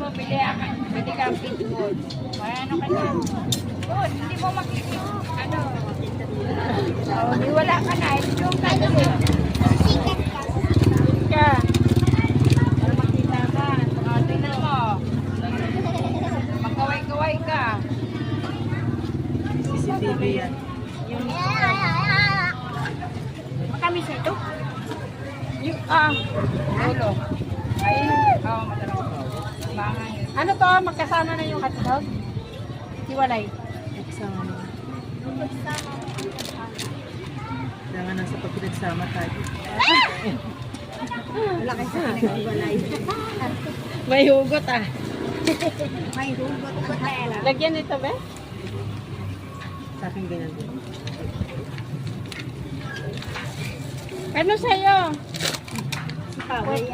mo, bili ka ang pitbull. Ano ka na? Good, hindi mo makikita. Ano? Oh, di wala ka na. Yung ka doon. Ka. Para makita ka. O, tingnan mo. Magkaway-kaway ka. CCTV yan. Makamis ito? Yung, ulo. Ay, madami. Bangay. Ano to? Magkasama na yung hotdog? Hiwalay. Nagsama mo. Kailangan nasa pag pinagsama tayo. Wala kayo sa pinag-hiwalay. May hugot ah. May hugot pa tayo. Lagyan nito ba? Sa akin ganyan din. Ano sa'yo? Si Paway.